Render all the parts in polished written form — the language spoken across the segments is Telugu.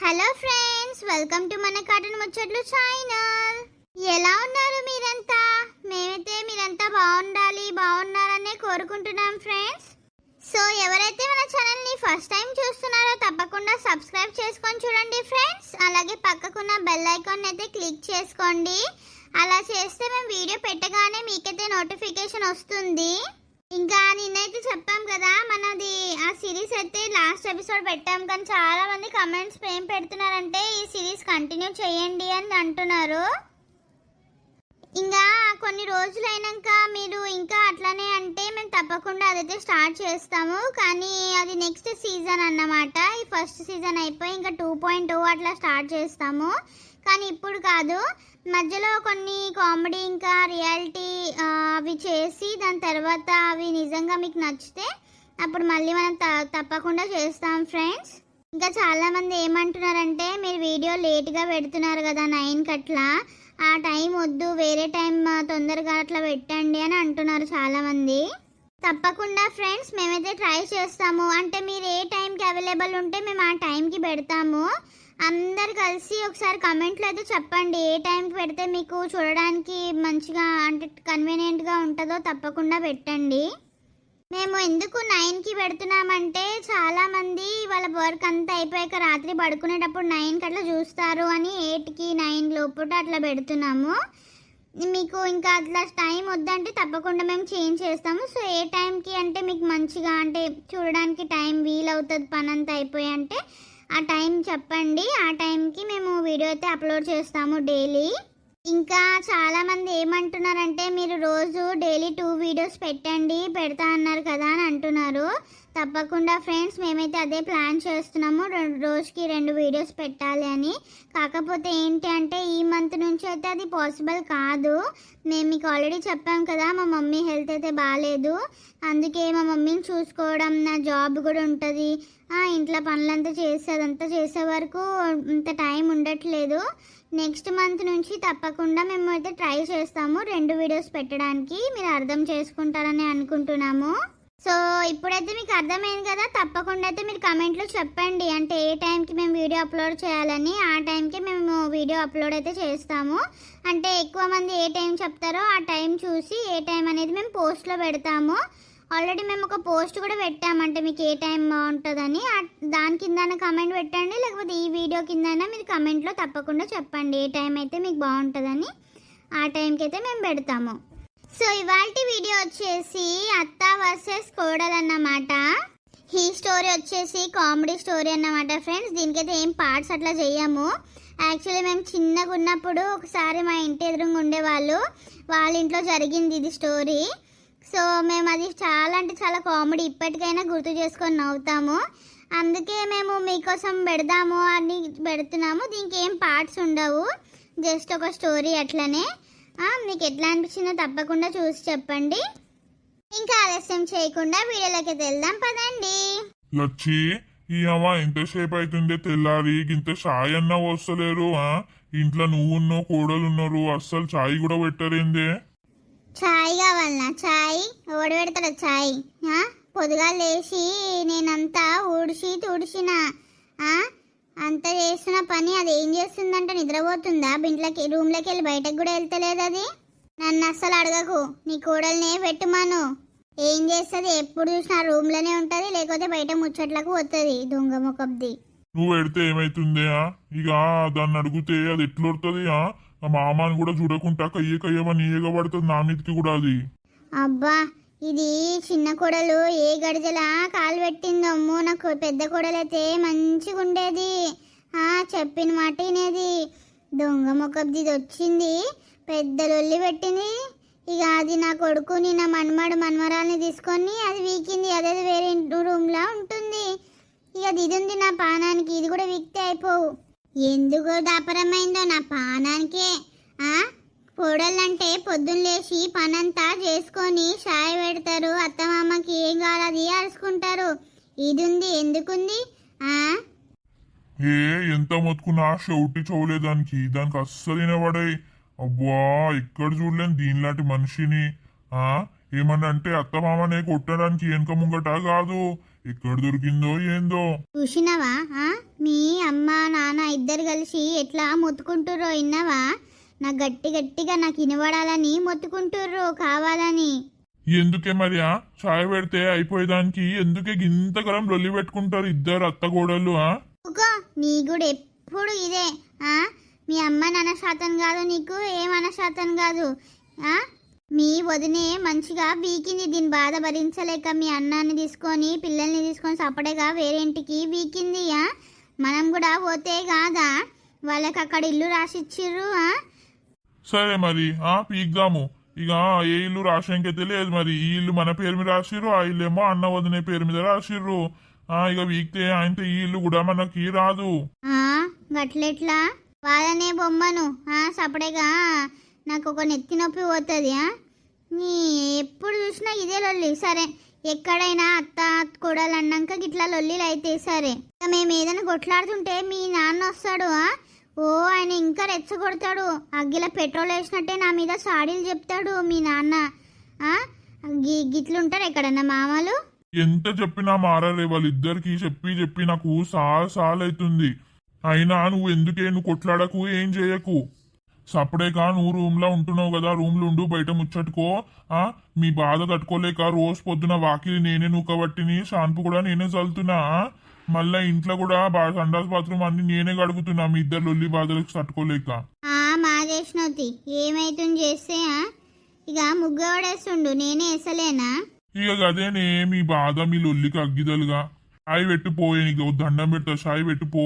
హలో ఫ్రెండ్స్, వెల్కమ్ టు మన కార్టూన్ ముచ్చట్లు ఛానల్. ఎలా ఉన్నారు మీరంతా? మేమైతే మీరంతా బాగున్నారనే కోరుకుంటున్నాం ఫ్రెండ్స్. సో ఎవరైతే మన ఛానల్ ని ఫస్ట్ టైం చూస్తున్నారో తప్పకుండా సబ్స్క్రైబ్ చేసుకొని చూడండి ఫ్రెండ్స్. అలాగే పక్కకున్న బెల్ ఐకాన్ అయితే క్లిక్ చేసుకోండి. అలా చేస్తే మేము వీడియో పెట్టగానే మీకైతే నోటిఫికేషన్ వస్తుంది. ఇంకా నిన్నైతే చెప్పాం కదా, మనది ఆ సిరీస్ అయితే లాస్ట్ ఎపిసోడ్ పెట్టాం, కానీ చాలా మంది కమెంట్స్ ఏం పెడుతున్నారంటే ఈ సిరీస్ కంటిన్యూ చేయండి అని అంటున్నారు. ఇంకా కొన్ని రోజులు అయినాక మీరు ఇంకా అట్లానే అంటే మేము తప్పకుండా అదైతే స్టార్ట్ చేస్తాము. కానీ అది నెక్స్ట్ సీజన్ అన్నమాట. ఈ ఫస్ట్ సీజన్ అయిపోయి ఇంకా 2.0 అట్లా స్టార్ట్ చేస్తాము. కానీ ఇప్పుడు కాదు, మధ్యలో కొన్ని కామెడీ ఇంకా రియాలిటీ అవి చేసి దాని తర్వాత అవి నిజంగా మీకు నచ్చితే అప్పుడు మళ్ళీ మనం తప్పకుండా చేస్తాం ఫ్రెండ్స్. ఇంకా చాలామంది ఏమంటున్నారంటే మీరు వీడియో లేట్గా పెడుతున్నారు కదా 9కి అట్లా, ఆ టైం వద్దు, వేరే టైం తొందరగా అట్లా పెట్టండి అని అంటున్నారు చాలామంది. తప్పకుండా ఫ్రెండ్స్ మేమైతే ట్రై చేస్తాము. అంటే మీరు ఏ టైంకి అవైలబుల్ ఉంటే మేము ఆ టైంకి పెడతాము. అందరు కలిసి ఒకసారి కమెంట్లో అయితే చెప్పండి ఏ టైంకి పెడితే మీకు చూడడానికి మంచిగా అంటే కన్వీనియంట్గా ఉంటుందో తప్పకుండా పెట్టండి. మేము ఎందుకు 9కి పెడుతున్నామంటే చాలామంది వాళ్ళ వర్క్ అంతా అయిపోయాక రాత్రి పడుకునేటప్పుడు 9కి అట్లా చూస్తారు అని 8కి 9 లోపల అట్లా పెడుతున్నాము. మీకు ఇంకా అట్లా టైం వద్దంటే తప్పకుండా మేము చేంజ్ చేస్తాము. సో ఏ టైంకి అంటే మీకు మంచిగా అంటే చూడడానికి టైం వీలవుతుంది పని అంతా అయిపోయి అంటే ఆ టైం చెప్పండి. ఆ టైంకి మేము వీడియో అయితే అప్లోడ్ చేస్తాము డైలీ. ఇంకా చాలామంది ఏమంటున్నారంటే మీరు రోజు డైలీ 2 వీడియోస్ పెడతా అన్నారు కదా అని అంటున్నారు. తప్పకుండా ఫ్రెండ్స్ మేమైతే అదే ప్లాన్ చేస్తున్నాము, రోజుకి 2 వీడియోస్ పెట్టాలి అని. కాకపోతే ఏంటి అంటే ఈ మంత్ నుంచి అయితే అది పాసిబుల్ కాదు. మేము మీకు ఆల్రెడీ చెప్పాం కదా, మా మమ్మీ హెల్త్ అయితే బాగాలేదు. అందుకే మా మమ్మీని చూసుకోవడం, నా జాబ్ కూడా ఉంటుంది, ఇంట్లో పనులంతా అదంతా చేసే వరకు ఇంత టైం ఉండట్లేదు. నెక్స్ట్ మంత్ నుంచి తప్పకుండా మేము అయితే ట్రై చేస్తాము 2 వీడియోస్ పెట్టడానికి. మీరు అర్థం చేసుకుంటారని అనుకుంటున్నాము. సో ఇప్పుడైతే మీకు అర్థమైంది కదా, తప్పకుండా అయితే మీరు కమెంట్లో చెప్పండి అంటే ఏ టైంకి మేము వీడియో అప్లోడ్ చేయాలని. ఆ టైంకి మేము వీడియో అప్లోడ్ అయితే చేస్తాము. అంటే ఎక్కువ మంది ఏ టైం చెప్తారో ఆ టైం చూసి ఏ టైం అనేది మేము పోస్ట్లో పెడతాము. ఆల్రెడీ మేము ఒక పోస్ట్ కూడా పెట్టామంటే మీకు ఏ టైం బాగుంటుందని. దాని కింద కమెంట్ పెట్టండి, లేకపోతే ఈ వీడియో కింద మీరు కమెంట్లో తప్పకుండా చెప్పండి ఏ టైం అయితే మీకు బాగుంటుందని. ఆ టైంకి అయితే మేము పెడతాము. సో ఇవాల్టి వీడియో వచ్చేసి అత్త వర్సెస్ కోడలు అన్నమాట. ఈ స్టోరీ వచ్చేసి కామెడీ స్టోరీ అన్నమాట ఫ్రెండ్స్. దీనికైతే ఏం పార్ట్స్ అట్లా చేయము. యాక్చువల్లీ మేము చిన్నగా ఉన్నప్పుడు ఒకసారి మా ఇంటి ఎదురుగా ఉండేవాళ్ళు, వాళ్ళ ఇంట్లో జరిగింది ఇది స్టోరీ. సో మేము అది చాలా అంటే చాలా కామెడీ, ఇప్పటికైనా గుర్తు చేసుకొని నవ్వుతాము. అందుకే మేము మీకోసం పెడదాము అని పెడుతున్నాము. దీనికి ఏం పార్ట్స్ ఉండవు, జస్ట్ ఒక స్టోరీ అట్లనే. మీకు ఎట్లా అనిపించిందో తప్పకుండా చూసి చెప్పండి. ఇంకా ఆలస్యం చేయకుండా వీడియోలోకి వెళ్దాం పదండి. లచ్చి, ఈ అమ్మ ఎంతసేపు అవుతుందే తెల్లారి, ఇంత చాయ్ అన్నా వస్తలేరు. ఇంట్లో నువ్వున్నో కోడలున్నారు, అస్సలు చాయ్ కూడా పెట్టరేందే? చాయ్ కావాలనా? చాయ్ ఓడి పెడతాడు చాయ్. పొద్దుగా లేచి నేనంతా ఊడిచి తుడిచిన అంత చేస్తున్న పని అది ఏం చేస్తుందంటే నిద్రపోతుందా? రూమ్లోకి వెళ్ళి బయటకు కూడా వెళ్తలేదు అది. నన్ను అస్సలు అడగకు, నీ కోడల్నే పెట్టుమాను. ఏం చేస్తుంది? ఎప్పుడు చూసినా రూమ్లోనే ఉంటుంది, లేకపోతే బయట ముచ్చట్లకు పోతుంది దొంగ ముఖబ్ది. నువ్వు పెడితే ఏమైతుంది? ఇక దాన్ని అడిగితే అది ఎట్లొడుతుంది? ఆ మామని కూడా చూడకుండా కయ్యమని ఏగబడుతుంది నా మీదకి కూడా అది. అబ్బా, ఇది చిన్న కోడలు ఏ గడిజలా కాలు పెట్టిందో. అమ్మో, నాకు పెద్ద కోడలైతే మంచిగా ఉండేది, చెప్పిన మాట వినేది. దొంగ మొక్కది వచ్చింది, పెద్ద లొల్లి పెట్టింది. ఇక అది నా కొడుకుని నా మనమరాల్ని తీసుకొని అది వీకింది. అదే వేరే రూమ్లా ఉంటుంది. ఇక ఇది ఉంది నా పానానికి, ఇది కూడా వీక్తే అయిపోవు. ఎందుకో దాపరమైందో నా పానానికే. కోడళ్ళంటే పొద్దున్న లేచి పనంతా చేసుకొని చాయ్ పెడతారు, అత్తమామకి ఏం కావాలి అది అరుచుకుంటారు. ఇది ఉంది, ఎందుకుంది? ఎంత మొత్తుకున్నా షౌటి చౌలేదానికి, దానికి అస్సలు వినబడాయి. అబ్బా, ఎక్కడ చూడలేను దీనిలాంటి మనిషిని. ఏమన్నా అంటే అత్తమామనే కొట్టడానికి వెనక ముంగట కాదు, ఎక్కడ దొరికిందో ఏందో. చూసినావా, మీ అమ్మ నాన్న ఇద్దరు కలిసి ఎట్లా మొత్తుకుంటుర్రో విన్నావా? నాకు గట్టిగా నాకు వినబడాలని మొత్తుకుంటుర్రు కావాలని. ఎందుకే మరియా చాయ్ పెడితే అయిపోయేదానికి ఎందుకే గింతకరం లొల్లి పెట్టుకుంటారు ఇద్దరు అత్తగోడలు? ఊకో, నీ కూడా ఎప్పుడు ఇదే. మీ అమ్మ నాన్న శాతం కాదు, నీకు ఏమన్న శాతం కాదు. మీ వదినే మంచిగా వీకింది, దీని బాధ భరించలేక మీ అన్నాన్ని తీసుకొని పిల్లల్ని తీసుకొని సపడేగా వేరే ఇంటికి వీకింది. మనం కూడా పోతే కాదా వాళ్ళకి అక్కడ ఇల్లు రాసిచ్చిర్రు. సరే మరి పీక్దాము. ఇక ఏ ఇల్లు రాసానికైతే లేదు మరి. ఈ ఇల్లు మన పేరు మీద రాసిర్రు, ఆ ఇల్లు ఏమో అన్న వదినే పేరు మీద రాసిర్రు. ఇక వీక్తే ఆయనతో ఈ ఇల్లు కూడా మనకి రాదు. గట్లెట్లా? వాళ్ళనే బొమ్మను సపడేగా నాకు ఒక నెత్తి నొప్పి పోతుంది. నీ ఎప్పుడు చూసినా ఇదే లొల్లి. సరే, ఎక్కడైనా అత్త కొడలు అన్నాక గిట్లా లొల్లిలు అయితే సరే. మేము ఏదైనా కొట్లాడుతుంటే మీ నాన్న వస్తాడు. ఆయన ఇంకా రెచ్చగొడతాడు. అగ్గిలో పెట్రోల్ వేసినట్టే నా మీద సాడీలు చెప్తాడు మీ నాన్న. గిట్లుంటారు ఎక్కడన్నా మామలు? ఎంత చెప్పినా మారలే వాళ్ళిద్దరికి. చెప్పి నాకు సాలైతుంది. అయినా నువ్వు ఎందుకే, నువ్వు కొట్లాడకు, ఏం చేయకు. సపడేక నువ్వు రూమ్ లో ఉంటున్నావు కదా, రూమ్ లో ఉండు, బయట ముచ్చట్టుకో. మీ బాధ తట్టుకోలేక రోజు పొద్దున వాకిలి నేనే నూకబట్టిని, షాంపు కూడా నేనే చల్లుతున్నా. మళ్ళా ఇంట్లో కూడా సండాస్ బాత్రూమ్ అన్ని నేనే గడుగుతున్నా మీ ఇద్దరు లొల్లి బాధలకు తట్టుకోలేక. మా చేసినవుతి ఏమైతుంది చేస్తే ఇక ముగ్గవడేస్తుండు, నేనే వేసలేనా? ఇక అదేనే మీ బాధ, మీ లొల్లికి అగ్గిదలుగా. షాయి పెట్టిపోయే, నీకు దండం పెడతా, షాయి పెట్టిపో.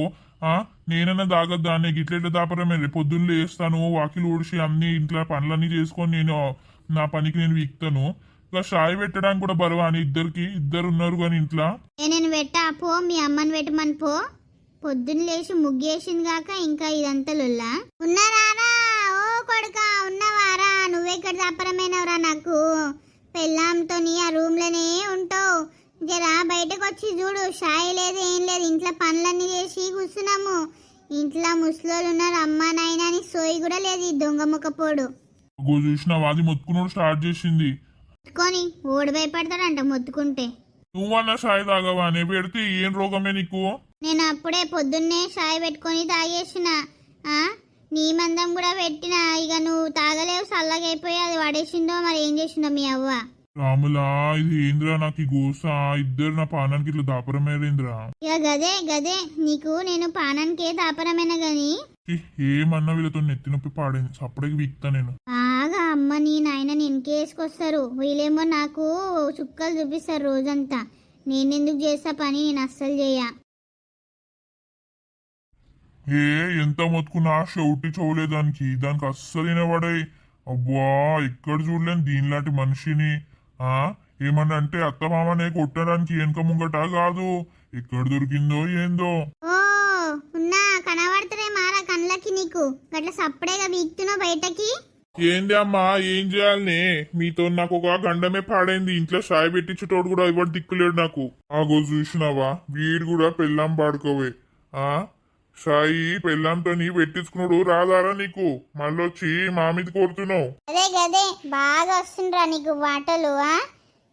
నేనన్నా దాగద్దాన్ని గిట్లెట్ల దాపరమే. పొద్దున్న వేస్తాను, వాకిలు ఊడిసి అన్ని ఇంట్లో పనులన్నీ చేసుకొని నేను నా పనికి నేను వీక్తాను. ఇక షాయి పెట్టడానికి కూడా బరువా అని ఇద్దరికి? ఇద్దరు ఉన్నారు కానీ ఇంట్లో. నేను పెట్టా పో, మీ అమ్మని పెట్టమని పో. పొద్దున్న లేచి ముగ్గేసింది కాక ఇంకా ఇదంతా లొల్లా. ఉన్నారా ఓ కొడుకా, ఉన్నవారా? నువ్వెక్కడ దాపరమైనవరా? నాకు పెళ్ళాంతో ఆ రూమ్ లోనే ఉంటావు. జరా బయటకు వచ్చి చూడు, షాయి లేదు ఏం లేదు, ఇంట్లో పనులన్నీ చేసి కూర్చున్నాము. ఇంట్లో ముసలోళ్ళు ఉన్నారు, అమ్మ నాయన అని సోయి కూడా లేదు ఈ దొంగ ముఖపోడు. చూసినావా, అది మొత్తుకున్నాడు స్టార్ట్ చేసింది. మొత్తుకొని ఓడి భయపడతాడంట మొత్తుకుంటే. నువ్వన్నా షాయి తాగవా? నే పెడితే ఏం రోగమే నీకు? నేను అప్పుడే పొద్దున్నే షాయి పెట్టుకొని తాగేసిన. నీ మందం కూడా పెట్టిన. ఇక నువ్వు తాగలేవు, చల్లగైపోయి అది పడేసిందో మరి ఏం చేసిందో మీ అవ్వ. రాములా, ఇది ఏంద్రా నాకు ఈ గోస? ఇద్దరు నా పానానికి ఇట్లా దాపరమేరేంద్రా? ఇక గదే నీకు నేను పానానికే దాపరమైన గాని ఏమన్నా వీళ్ళతో నెత్తి నొప్పి పాడైంది. సపరేట్ వీక్తా నేను బాగా. అమ్మ నీ నాయన వెనకేసుకొస్తారు, వీళ్ళేమో నాకు చుక్కలు చూపిస్తారు రోజంతా. నేనెందుకు చేస్తా పని? నేను అస్సలు చేయ. ఎంత మొత్తుకున్నా షౌటి చూడలేదానికి, దానికి అస్సలు వినబడాయి. అబ్బా, ఎక్కడ చూడలేను దీనిలాంటి మనిషిని. ఏమన్నా అంటే అత్తమామనే కొట్టడానికి వెనక ముంగట కాదు, ఎక్కడ దొరికిందో ఏందో. ఓ ఉన్నా కనబడతారే మారా కళ్ళకి నీకు. గట్ల సప్పుడేగా వీక్తున్నావు బయటకి. ఏంది అమ్మా, ఏం చేయాలనే? మీతో నాకు ఒక గండమే పాడైంది. ఇంట్లో షాయి పెట్టించేటోడు కూడా ఎవరు దిక్కులేడు నాకు. ఆగో చూసినావా, వీడు కూడా పెళ్ళాం పాడుకోవే. షాయి పెళ్ళాంతో నీ పెట్టించుకున్నాడు రాదారా నీకు? మళ్ళొచ్చి మా మీద కోరుతున్నావు. గదే బాగా వస్తుందిరా నీకు మాటలు.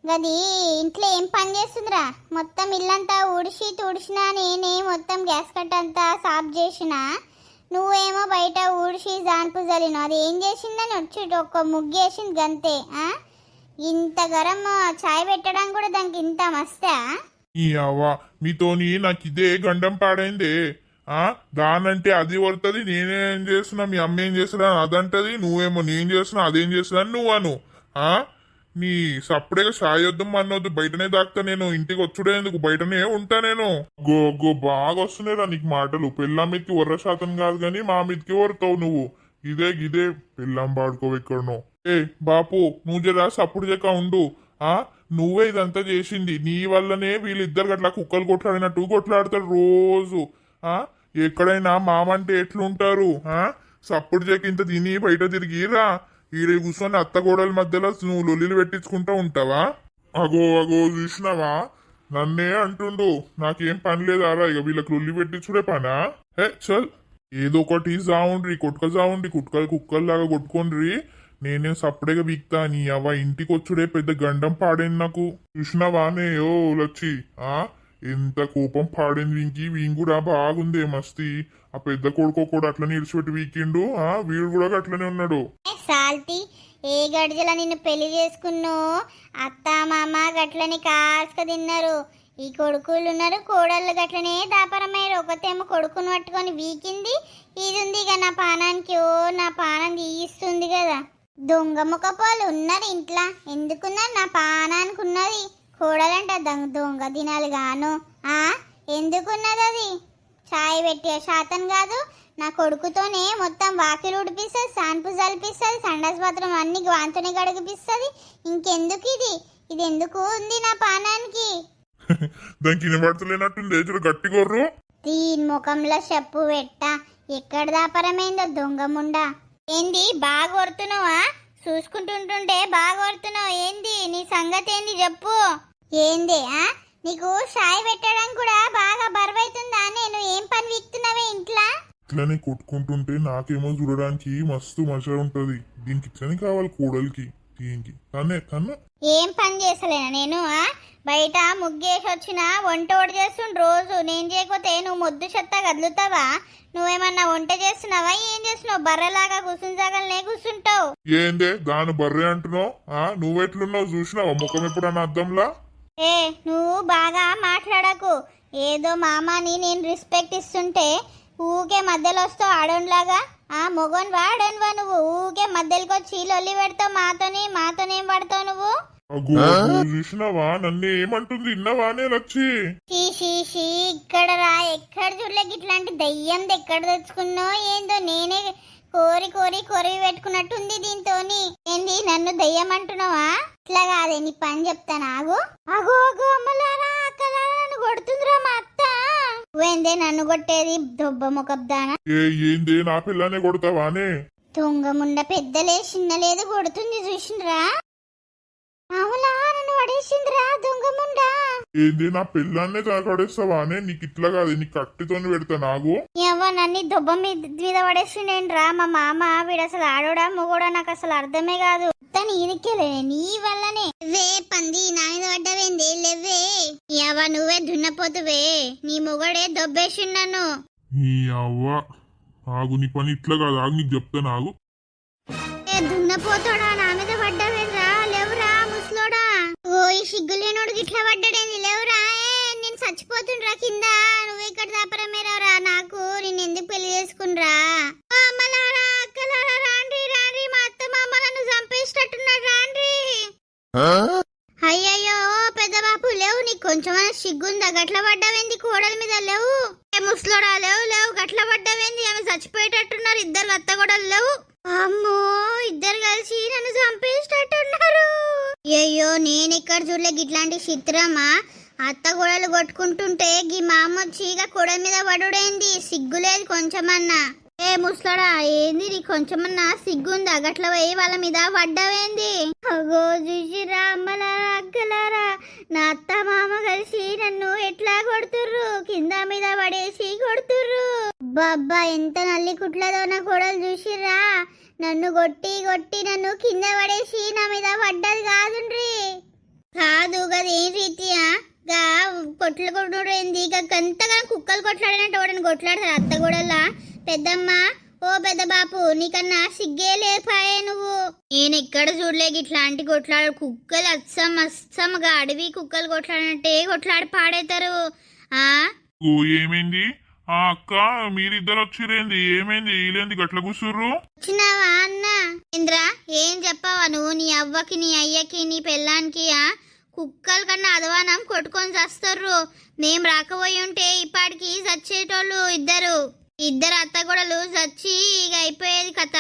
గది ఇంట్లో ఏం పని చేస్తుందిరా? మొత్తం ఇల్లంతా ఊడిసి తుడిసినా నేనే, మొత్తం గ్యాస్ కట్ అంతా సాఫ్ చేసిన. నువ్వేమో బయట ఊడిసి జాన్పు జల్లిను. అది ఏం చేసిందని వచ్చి ఒక్క ముగ్గేసింది గంతే. ఇంత గరం చాయ్ పెట్టడానికి కూడా దానికి ఇంత మస్తా? ఈ అవ్వ మీతోని నాకు ఇదే గండం పాడైందే. దానంటే అది వడుతుంది, నేనేం చేస్తున్నా మీ అమ్మ ఏం చేస్తున్నా అదంటది. నువ్వేమో నేను చేస్తున్నా అదేం చేస్తున్నా నువ్వు అను. నీ సప్పుడేగా సాయొద్దాం అన్నొద్దు, బయటనే దాక్తా నేను. ఇంటికి వచ్చుడే ఎందుకు, బయటనే ఉంటా నేను. గో బాగా వస్తున్నాయిరా నీకు మాటలు. పెళ్ళాం మీదకి వర్ర శాతం కాదు కానీ మా మీదకి వరుతావు నువ్వు. ఇదే పెళ్ళాం పాడుకోవు ఎక్కడనో. బాపు నువ్వు జరా సప్పుడు చెక్క ఉండు. నువ్వే ఇదంతా చేసింది, నీ వల్లనే వీళ్ళిద్దరు గట్లా కుక్కలు కొట్లాడినట్టు కొట్లాడతారు రోజు. ఎక్కడైనా మామంటే ఎట్లుంటారు? సప్పుడు చెక్క ఇంత తిని బయట తిరిగిరా, ఈడ కూర్చొని అత్తగోడల మధ్యలో నువ్వు లొల్లిలు పెట్టించుకుంటా ఉంటావా? అగో చూసినావా, నన్నే అంటుండు. నాకేం పని లేదారా? ఇక వీళ్ళకి లొల్లి పెట్టించుడే పనా? చల్ ఏదో ఒకటి జావుండ్రి, జావుండ్రి, కుక్కల్లాగా కొట్టుకోండ్రి. నేనే సప్పుడేగా వీక్తా. నీ అవ్వ ఇంటికి వచ్చుడే పెద్ద గండం పాడేది నాకు. చూసినావానే ఓ లచ్చి, ఎంత కోపం పాడింది వీనికి కూడా బాగుందే మస్తి. ఆ పెద్ద కొడుకో కూడా అట్లనే ఇడిచిపెట్టి వీకిండు. వీడు కూడా అట్లనే ఉన్నాడు. సాల్తి ఏ గడిజల నిన్ను పెళ్లి చేసుకున్నో అత్త మామ గట్లని కాస్క తిన్నారు. ఈ కొడుకులు ఉన్నారు, కోడళ్ళు గట్లనే దాపరమయ్యారు. ఒకతేమో కొడుకును పట్టుకొని వీకింది, ఇది ఉంది ఇక నా పానానికి. ఓ నా పానం తీయిస్తుంది కదా. దొంగ ముఖపోలు ఉన్నారు ఇంట్లో. ఎందుకున్నారు? నా పానానికి ఉన్నది. కోడలంట దొంగ దినాలు గాను. ఎందుకున్నది అది? చాయ్ పెట్టే శాతం కాదు. నా కొడుకుతోనే మొత్తం వాకిలు ఉడిపిస్తుంది, సాన్పు జలిపిస్తుంది, సండాస్ బాత్రూమ్ అన్ని వాంతోనే గడిగిపిస్తుంది. ఇంకెందుకు ఇది? ఇది ఎందుకు ఉంది నా పానానికి? దానికి వినబడతలేనట్టుంది. చూడు గట్టి గొర్రు. దీని ముఖంలో చెప్పు పెట్ట. ఎక్కడ దాపరమైందో దొంగముండా. ఏంది బాగా కొడుతున్నావా? చూసుకుంటుంటుంటే బాగా కొడుతున్నావు. ఏంది నీ సంగతి? ఏంది చెప్పు. ఏంది నీకు షాయి పెట్టడం కూడా బాగా బరువైతుందా? నేను ఏం పని వీక్తున్నావే ఇంట్లో? ఇట్లనే కొట్టుకుంటుంటే నాకేమో చూడడానికి మస్తు మజా ఉంటది. దీనికి ఇట్లనే కావాలి కోడలికి. దీనికి తన్ను ఏం పని చేసలేనా నేను? బయట ముగ్గేసి వచ్చిన వంట ఒకటి చేస్తుండు రోజు. నేను చేయకపోతే నువ్వు మొద్దు చెత్త కదులుతావా? నువ్వేమన్నా వంట చేస్తున్నావా? ఏం చేస్తున్నావు? బర్రెలాగా కూర్చుని సగలనే కూర్చుంటావు. ఏందే దాని బర్రె అంటున్నావు? నువ్వెట్లున్నావు చూసినావా ముఖం ఎప్పుడన్నా అద్దంలా? నువ్వు బాగా మాట్లాడకు. ఏదో మామాని నేను రెస్పెక్ట్ ఇస్తుంటే ఊకే మధ్యలో వస్తావు ఆడోన్లాగా. మొగోన్వా ఆడోన్వా నువ్వు? ఊకే మధ్యలోకి వచ్చి లొల్లి పెడతావు మాతోనేం పడతావు నువ్వు? చూసినావా నన్ను ఏమంటుంది? ఇన్నవానే వచ్చి షీ ఇక్కడ రా. ఎక్కడ చూడలేక ఇట్లాంటి దయ్యంది ఎక్కడ తెచ్చుకున్నావు ఏందో. నేనే కోరి పెట్టుకున్నట్టుంది దీంతోని. ఏంది నన్ను దయ్యం అంటున్నావా? ఇట్లా కాదే నీ పని చెప్తాను. అగో అమ్మలారా అక్కలారా నన్ను కొడుతుందిరా మా అత్త. నువ్వేందే నన్ను కొట్టేది దొబ్బ ముఖబ్దానా? ఏంది నా పిల్లనే కొడతావానే? దొంగముండ పెద్దలే చిన్న లేదు కొడుతుంది చూసిండ్రా? అవునా నన్ను పడేసిందిరా దొంగముండా. ఏంది నా పిల్లాన్నే తాగడేస్తావానే? నీకు ఇట్లా కాదు, నీ కట్టితోని పెడతా. నాగు నన్ను దొబ్బ మీద పడేసిండేంట్రా మా మామ. వీడు అసలు ఆడోడా మొగోడా నాకు అసలు అర్థమే కాదు. తను ఈయనకెళ్ళే నీ వల్లనే. వే పంది నా మీద పడ్డవేంది? లేవే నువ్వే దున్నపోతువే. నీ మొగడే దొబ్బేసిండు నన్ను. నీ అవ్వ ఆగు, నీ పని ఇట్లా కాదు. ఆగు నీకు చెప్తా. నాగు దున్నపోతాడా నా మీద పడ్డవేంద్రా? లేవురా ముసలోడా. ఈ సిగ్గులేనోడు ఇట్లా పడ్డాడేంది? లేవురా. నేను చచ్చిపోతుండ్రా కింద. నువ్వు ఇక్కడ దాపరమేరావురా. నాకు నేను ఎందుకు పెళ్లి చేసుకునిరా? అమ్మలారా అక్కలారా రాండ్రి మా అత్త మామలను చంపేసేటట్టున్నాడు రాండ్రి. అయ్యయ్యో పెద్ద బాపు లేవు. నీకు కొంచెం సిగ్గుందా? గట్ల పడ్డావేంది కోడల మీద? లేవు ముసలోడా. లేవు గట్ల పడ్డావేంది? ఆమె చచ్చిపోయేటట్టున్నారు. ఇద్దరు అత్త కూడా లేవు. అమ్మో ఇద్దరు కలిసి నన్ను చంపేసేటట్టున్నారు. అయ్యో నేను ఇక్కడ చూడలేక ఇట్లాంటి చిత్రమా. అత్త గొడవలు కొట్టుకుంటుంటే గీ మామ వచ్చి ఇక కొడల మీద పడుడేంది? సిగ్గులేదు కొంచెమన్నా? ముసలాడా ఏంది నీ కొంచెమన్నా సిగ్గుందా? గట్ల పోయి వాళ్ళ మీద పడ్డావేంది? అగో చూసిరా అమ్మలారా అక్కలారా, నా అత్త మామ కలిసి నన్ను ఎట్లా కొడుతుర్రు? కింద మీద పడేసి కొడుతుర్రు. బాబ్బా ఎంత నల్లి కుట్లదో నా కొడలు చూసిర్రా? నన్ను కొట్టి నన్ను కింద పడేసి నా మీద పడ్డది కాదుండ్రి. కాదు గదేం రీతియా? గా కొట్లు కొట్టుడు ఏంది? గంతగా కుక్కలు కొట్లాడినట్టు వాడని కొట్లాడతారు అత్త గొడవలా? పెద్దమ్మ ఓ పెద్ద బాపు నీకన్నా సిగ్గే లేపాయే నువ్వు. నేను ఎక్కడ చూడలేక ఇట్లాంటి కొట్లాడు. కుక్కలు అస్సమ్మగా అడవి కుక్కలు కొట్లాడినట్టే కొట్లాడి పాడేతారు. ఏమైంది? అక్క మీరిద్దరు వచ్చిరేంది? ఏమైంది? వీళ్ళేంది గట్ల కూర్చుర్రు? వచ్చినావా అన్న? ఇంద్రా ఏం చెప్పావా నువ్వు? నీ అవ్వకి నీ అయ్యకి నీ పెళ్ళానికి కుక్కల కన్నా అదవానం కొట్టుకొని చస్తారు. మేం రాకపోయి ఉంటే ఇప్పటికి చచ్చేటోళ్ళు ఇద్దరు అత్తగొడలు చచ్చి ఇక అయిపోయేది కథ.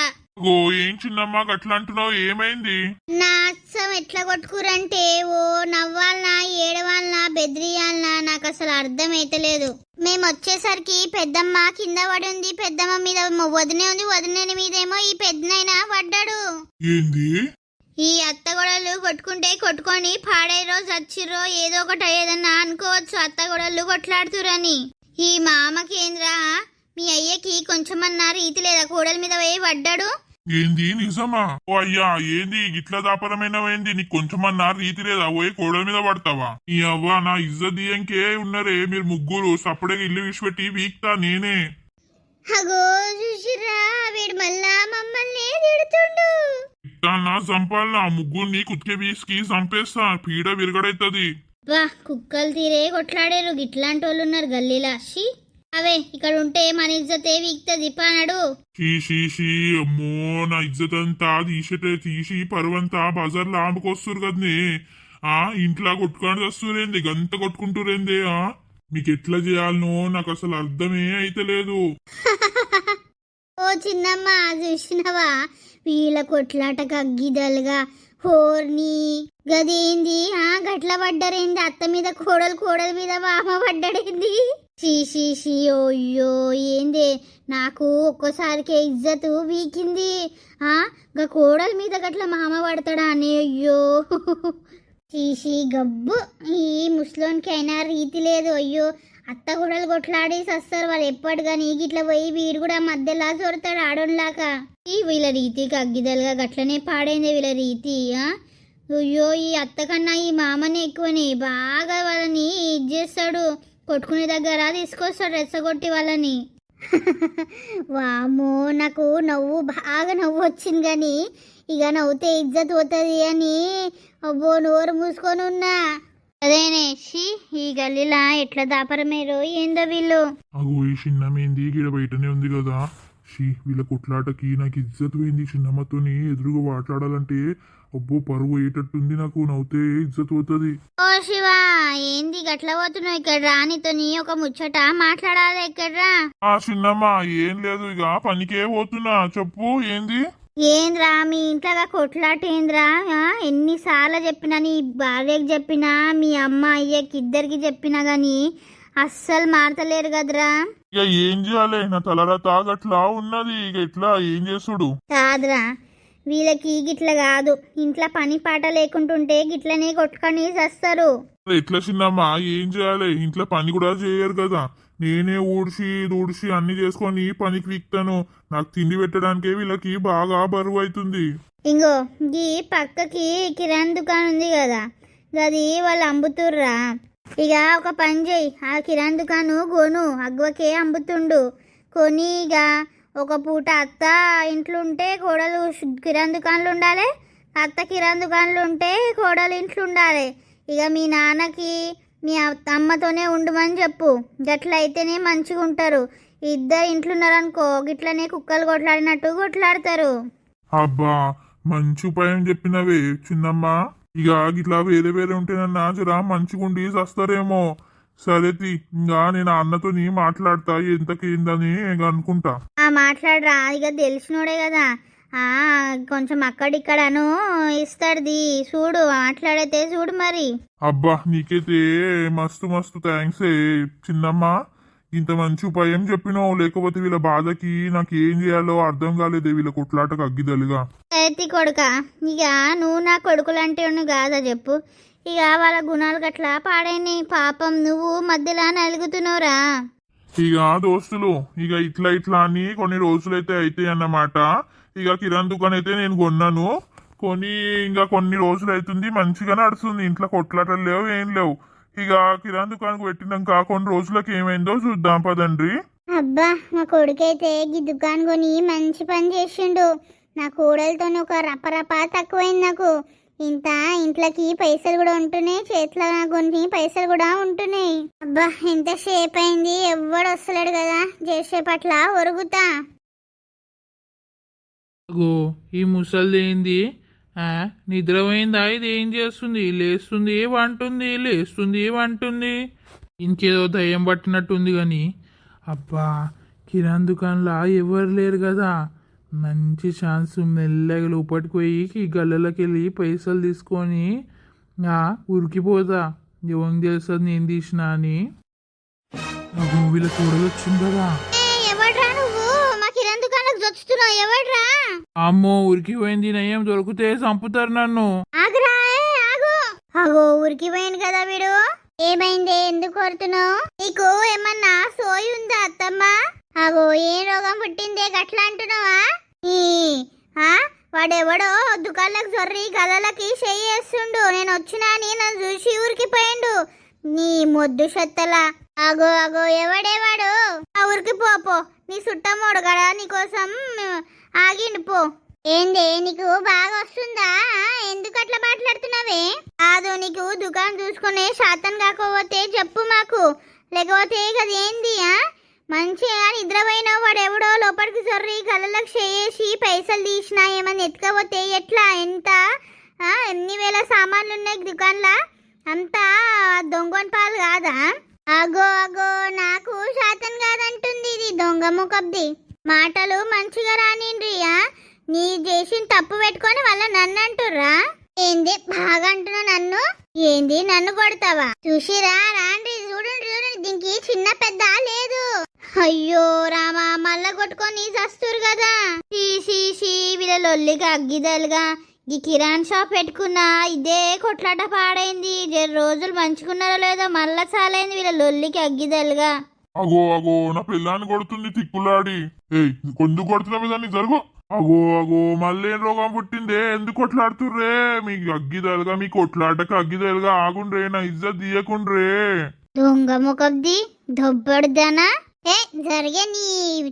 ఏం చిన్నమ్మా గట్లా అంటున్నావు? ఏమైంది? నా అచ్చం ఎట్లా కొట్టుకురంటే ఓ నవ్వాలనా ఏడవాలనా బెదిరియాలనా నాకు అసలు అర్థమైతలేదు. మేము వచ్చేసరికి పెద్దమ్మ కింద పడి ఉంది. పెద్దమ్మ మీద వదినే ఉంది. వదిన మీదేమో ఈ పెద్దనైనా పడ్డాడు. ఏంది? ఈ అత్తగొడలు కొట్టుకొని పాడే రోజు వచ్చిర్రో ఏదో ఒకటి అయ్యేదన్నా అనుకోవచ్చు. అత్తగొడలు కొట్లాడుతురని. ఈ మామకేంద్రా మీ అయ్యకి కొంచెమన్నా రీతి లేదా? కోడల మీద పోయి పడ్డాడు. ఏంది నిజమా? ఓ అయ్యా, ఏంది ఇట్లా దాపరమైనవేంది? నీకు కొంచెమన్నా రీతి లేదా? పోయి కోడల మీద పడతావా? ఈ అవ్వ నా ఇజ్జత్ దియంకే ఉన్నరే మీరు ముగ్గురు. సప్పుడేగా ఇల్లు విడిచిపెట్టి వీక్తా నేనే. అగో చూసిరా, వీడు మళ్ళా మమ్మల్ని తిడుతుండు. ఇట్లా చంపాలనా? ముగ్గురిని కుత్కే బీస్కి చంపేస్తా, పీడ విరగడైతది. వా, కుక్కలు తీరే కొట్లాడారు. గిట్లాంటి వాళ్ళు ఉన్నారు గల్లీలా. షీ, అవే ఇక్కడ ఉంటే మన ఇజ్జతే వీక్తది పానాడు. షీ అమ్మో, నా ఇజ్జత్ అంతా తీసి పరువంతా బజార్లో ఆముకొస్తురు కదనే. ఇంట్లో కొట్టుకొని వస్తురేంది, గంత కొట్టుకుంటురేంది? మీకు ఎట్లా చేయాలనో నాకు అసలు అర్థమే అయితలేదు. ఓ చిన్నమ్మ, చూసినవా వీళ్ళ కొట్లాటకు అగ్గిదలుగా హోర్ని గదేంది? గట్ల పడ్డరేంది? అత్త మీద కోడల మీద మామ పడ్డడేంది? షీ ఓయ్యో, ఏంది? నాకు ఒక్కసారికే ఇజ్జతు వీకింది. గా కోడల మీద గట్ల మామ పడతాడా అని. అయ్యో షీ గబ్బు, ఈ ముసలోనికి అయినా రీతి లేదు. అయ్యో, అత్త కోడలు కొట్లాడి సస్తారు వాళ్ళు ఎప్పటి. కానీ గిట్ల పోయి వీడు కూడా మధ్యలా చొరతాడు ఆడోన్లాగా. వీళ్ళ రీతికి అగ్గిదలుగా గట్లనే పాడైంది వీళ్ళ రీతి. అయ్యో, ఈ అత్త కన్నా ఈ మామనే ఎక్కువని బాగా వాళ్ళని ఇది చేస్తాడు. కొట్టుకునే దగ్గర తీసుకొస్తాడు రెచ్చగొట్టి వాళ్ళని. వామో, నాకు బాగా నవ్వు వచ్చింది. కానీ ఇక నవ్వుతే ఇజ్జత్ పోతుంది అని అబ్బో నోరు మూసుకొని ఉన్నా. అదేనే ఈ గల్లీలా ఎట్లా దాపరమేరో ఏందో వీళ్ళు. అగో, ఈ చిన్నమేంది గిడ బయటనే ఉంది కదా. వీళ్ళ కొట్లాటకి నాకు ఇజ్జత్ పోయింది. చిన్నమ్మతోని ఎదురుగా మాట్లాడాలంటే అబ్బో పరువు పోయేటట్టుంది. నాకు నవ్వుతే ఇజ్జత్ పోతుంది. ఓ శివా, ఏంది గట్ల పోతున్నావు? ఇక్కడ రానితోని ఒక ముచ్చట మాట్లాడాలి. ఎక్కడ్రా? చిన్నమ్మ, ఏం లేదు, ఇక పనికే పోతున్నా. చెప్పు ఏంది? ఏంద్రా మీ ఇంట్లో కొట్లాట ఏంద్రా? ఎన్నిసార్లు చెప్పినా, నీ భార్యకి చెప్పినా, మీ అమ్మ అయ్యకి ఇద్దరికి చెప్పినా గాని అస్సలు మారతలేరు కదరా. ఇక ఏం చేయాలి? నా తలరాత గట్లా ఉన్నది. ఇక ఎట్లా ఏం చేసుడు? కాదురా, వీళ్ళకి గిట్ల కాదు. ఇంట్లో పని పాట లేకుంటుంటే గిట్లనే కొట్టుకొని చేస్తారు. ఎట్లా చిన్నమ్మా, ఏం చేయాలి? ఇంట్లో పని కూడా చేయరు కదా. నేనే ఊడ్చి అన్ని చేసుకొని పనికి వీక్తాను. నాకు తిండి పెట్టడానికే వీళ్ళకి బాగా బరువు అవుతుంది. ఇంగో ఈ పక్కకి కిరాణా దుకాణం ఉంది కదా, గది వాళ్ళు అమ్ముతుర్రా. ఇక ఒక పని చేయి, ఆ కిరాణా దుకాణం కొను. అగ్గవకే అమ్ముతుండు. కొని ఇక ఒక పూట అత్త ఇంట్లో ఉంటే కోడలు కిరాణా దుకాణాలు ఉండాలి, అత్త కిరాణా దుకాణాలు ఉంటే కోడలు ఇంట్లో ఉండాలి. ఇక మీ నాన్నకి మీ అమ్మతోనే ఉండమని చెప్పు. గట్ల అయితేనే మంచిగా ఉంటారు. ఇద్దరు ఇంట్లో ఉన్నారనుకో గిట్లనే కుక్కలు కొట్లాడినట్టు కొట్లాడతారు. అబ్బా, మంచి ఉపాయం చెప్పినవే చిన్నమ్మా. ఇక గిట్లా వేరే వేరే ఉంటేనన్నా జరా మంచిగుండి వస్తారేమో. సరేతి, ఇంకా నేను అన్నతోని మాట్లాడతా ఎంతకేందని అనుకుంటా. మాట్లాడరా, ఇక తెలిసినోడే కదా. కొంచెం అక్కడిక్కడను ఇస్తాడుది చూడు, మాట్లాడితే చూడు మరి. అబ్బా, నీకైతే మస్తు థ్యాంక్స్ చిన్నమ్మా. ఇంత మంచి ఉపాయం చెప్పినావు. లేకపోతే వీళ్ళ బాధకి నాకు ఏం చేయాలో అర్థం కాలేదే. వీళ్ళ కొట్లాటకు అగ్గిదలుగా. ఎత్తి కొడుక, ఇక నువ్వు నా కొడుకులంటే కాదా చెప్పు. ఇక వాళ్ళ గుణాలు గట్లా పాడైన పాపం, నువ్వు మధ్యలో నలుగుతున్నావురా. ఇక దోస్తులు, ఇక ఇట్లా అని కొన్ని రోజులైతే అవుతాయి అన్నమాట. ఇక కిరాణా దుకాణం అయితే నేను కొన్నాను. ఇంకా కొన్ని రోజులు అవుతుంది, మంచిగా నడుస్తుంది. ఇంట్లో కొట్లాటలు లేవు, ఏం లేవు. ఇక కిరాణా దుకాణం పెట్టినాక కొన్ని రోజులకు ఏమైందో చూద్దాం పదండ్రి. అబ్బా, మా కొడుకైతే ఈ దుకాణం కొని మంచి పని చేసిండు. నా కోడలతో ఒక రపరప తక్కువైంది నాకు. ఇంట్లోకి పైసలు కూడా ఉంటున్నాయి, చేతిలో కొన్ని పైసలు కూడా ఉంటున్నాయి. అబ్బా, ఎంతసేపు అయింది, ఎవ్వడు వస్తలేడు కదా. చేసేపట్ల ఒరుగుతా. ఈ ముసలిదేంది? నిద్రపోయిందా? ఇది ఏం చేస్తుంది? లేస్తుంది వంటుంది, లేస్తుంది వంటుంది. ఇంకేదో దయ్యం పట్టినట్టుంది. కానీ అబ్బా, కిరాణా దుకాణంలో ఎవరు లేరు కదా. మంచి ఛాన్స్. మెల్లగా లోపలికి పోయి గల్లలోకి వెళ్ళి పైసలు తీసుకొని ఉరికిపోతా. ఎవరికి తెలుస్తుంది నేను తీసినా అని. వీళ్ళ కూడలు వచ్చింది కదా. అమ్మో, ఉరికి పోయింది. నయ్యం దొరికితే చంపుతారు నన్ను. ఊరికి పోయింది కదా వీడు. ఏమైంది? ఎందుకు కొడుతున్నావు? నీకు ఏమన్నా సోయి ఉందా అత్తమ్మ? ఏ రోగం పుట్టిందే గట్లా అంటున్నావా? వాడెవడో దుకాణాలకు జొర్రి గదలకి చేస్తుండు. నేను వచ్చినా అని నన్ను చూసి ఊరికి పోయిండు. నీ మొద్దు చెత్తలా. అగో అగో ఎవడేవాడు? ఆ ఊరికి పో. నీ సుట్టమ్మోడు కదా నీకోసం ఆగిండు పో. ఏందే నీకు బాగా వస్తుందా? ఎందుకు అట్లా మాట్లాడుతున్నావే? కాదు నీకు దుకాణం చూసుకునే శాతం కాకపోతే చెప్పు మాకు, లేకపోతే కదా ఏంది? మంచిగా నిద్రపోయిన వాడు ఎవడో లోపలికి జొర్రి కళ్ళలకు చేసి పైసలు తీసినా ఏమని ఎత్తుకపోతే ఎట్లా? ఎంత ఎన్ని వేల సామాన్లు ఉన్నాయి దుకాణంలో, అంతా దొంగని పాలు కాదా? అగో అగో నాకు శాతం కాదంటుంది ఇది దొంగ ముఖబ్ది. మాటలు మంచిగా రానిండ్రి. నీ చేసిన తప్పు పెట్టుకొని వాళ్ళ నన్ను అంటుర్రా? ఏంది బాగా అంటున్నా నన్ను? ఏంది నన్ను కొడతావా? చూసిరా రాండి, చూడండి దీనికి చిన్న పెద్ద లేదు. అయ్యో రామా, మళ్ళా కొట్టుకొని చస్తురు కదా. షీ వీళ్ళ లొల్లిగా అగ్గిదలుగా ఈ కిరాణ్ షాప్ పెట్టుకున్నా ఇదే కొట్లాట పాడైంది. రోజులు మంచుకున్నారో లేదో మళ్ళా చాలైంది వీళ్ళ లొల్లికి అగ్గిదలుగా. అగో అగో నా పిల్లాన్ని కొడుతుంది తిక్కులాడి. ఏయ్ ఎందుకు కొడుతున్నావు దాన్ని? జరుగు. అగో మళ్ళీ రోగం పుట్టిందే, ఎందుకు కొట్లాడుతుర్రే? మీకు అగ్గిదలుగా మీ కొట్లాటకు అగ్గిదలుగా ఆగుండ్రే, నా ఇజ్జత్ తీయకుండ్రే. దొంగ ముఖబ్ది దొబ్బడుదానా? జరిగే నీ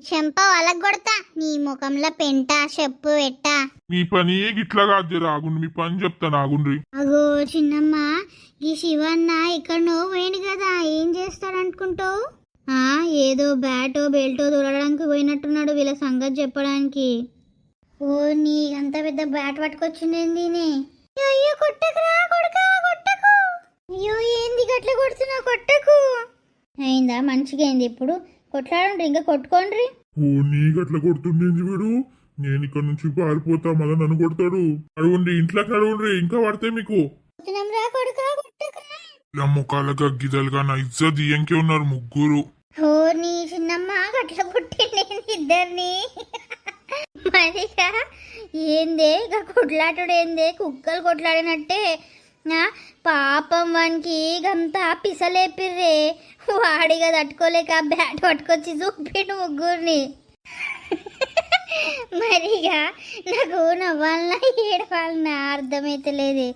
చెంప వాళ్ళకు కొడతా. నీ ముఖంలో పెంట చెప్పు పెట్టా. మీ పని గిట్లా కాదు, ఆగుండ్రి. మీ పని చెప్తాను ఆగుండ్రి. అగో చిన్నమ్మ, ఈ శివన్న ఎక్కడనో పోయింది కదా, ఏం చేస్తాడనుకుంటావు? ఏదో బ్యాటో బెల్టో దూరడానికి పోయినట్టున్నాడు వీళ్ళ సంగతి చెప్పడానికి. ఓ నీ అంత పెద్ద బ్యాట్ పట్టుకొచ్చిందేంది? అయ్యో కొట్టకురా కొడుకా, కొట్టకు. అయ్యో ఏంది గట్ల కొడుతున్నావు? కొట్టకు. అయిందా? మంచిగా అయింది. ఇప్పుడు కొట్లాడండి, ఇంకా కొట్టుకోండి. ఓ నీ గట్ల కొడుతుండేంది వీడు? నేను ఇక్కడ నుంచి పారిపోతా, మళ్ళీ నన్ను కొడతాడు. అడుగుండి, ఇంట్లోకి అడుగుండ్రి, ఇంకా పడితే మీకు. ముఖాలకు అగ్గిదలుగా నా ఇజ్జత్ ఇయ్యంకే ఉన్నారు ముగ్గురు. ఓ నీ చిన్నమ్మ గట్ల పుట్టింది ఇద్దరిని. మరిగా ఏందే ఇక కొట్లాటుడు ఏందే? కుక్కలు కొట్లాడినట్టే. పాపం వానికి గంతా పిసలేపిర్రే. వాడిగా తట్టుకోలేక బ్యాట్ పట్టుకొచ్చి చూపిండు ముగ్గురిని. మరిగా నాకు నవ్వాలన్నా ఏడవాలన్నా అర్థమైతలేదు.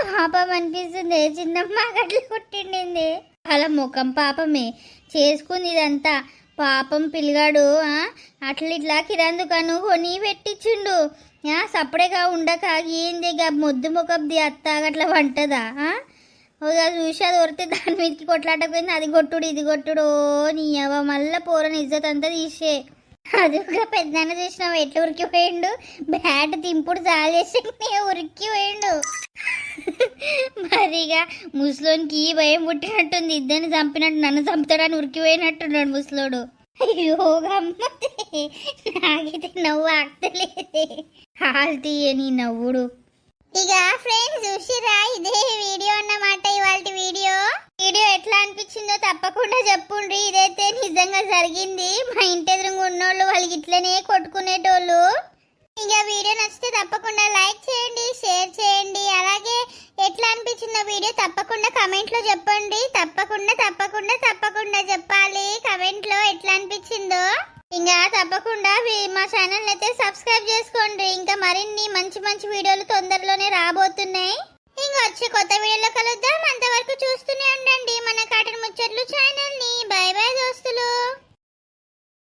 పాపం అనిపిస్తుంది. చిన్నమ్మ గట్ల కొట్టిండింది. అలా ముఖం పాపమే చేసుకుంది ఇదంతా. పాపం పిల్లగాడు అట్లా ఇట్లా కిరాణ్ దుకాణం కొని పెట్టించిండు. సపరేగా ఉండక ఏంది మొద్దు ముఖంది అత్త గట్లా వంటదా? చూసి అది వరితే దాని మీదకి కొట్లాటపోయింది. అది కొట్టుడు ఇది కొట్టుడు. నీ అవ్వ మళ్ళా పోరని ఇజ్జత్ అంతా తీసే. అది ఒక పెద్దన్న చూసినావు ఎట్లా ఉరికిపోయిండు? బ్యాట్ తింపుడు చాలేసి ఉరికిపోయిండు. మరిగా ముసలోనికి భయం పుట్టినట్టుంది. ఇద్దరిని చంపినట్టు నన్ను చంపుతాడని ఉరికిపోయినట్టున్నాడు ముసలోడు. అయ్యో గమ్మతే, నాకైతే నవ్వు ఆగలేదే. హాల్ తీయని నవ్వుడు. ఇక ఫ్రెండ్స్ చూసిరా, ఇదే వీడియో అన్నమాట ఇవాళ వీడియో. ఎట్లా అనిపించిందో తప్పకుండా చెప్పుండ్రి. ఇదైతే నిజంగా జరిగింది. మా ఇంటి ఎదురుగా ఉన్నోళ్ళు వాళ్ళకి ఇట్లనే కొట్టుకునేటోళ్ళు. ఇక వీడియో నచ్చితే తప్పకుండా లైక్ చేయండి, షేర్ చేయండి. అలాగే ఎట్లా అనిపించిందో వీడియో తప్పకుండా కమెంట్ లో చెప్పండి. తప్పకుండా చెప్పాలి కమెంట్ లో ఎట్లా అనిపించిందో. ఇంకా తప్పకుండా మా ఛానల్ అయితే సబ్స్క్రైబ్ చేసుకోండి. ఇంకా మరిన్ని మంచి వీడియోలు తొందరలోనే రాబోతున్నాయి. ఇంకా వచ్చి కొత్త వీడియోలో కలుద్దాం. అంతవరకు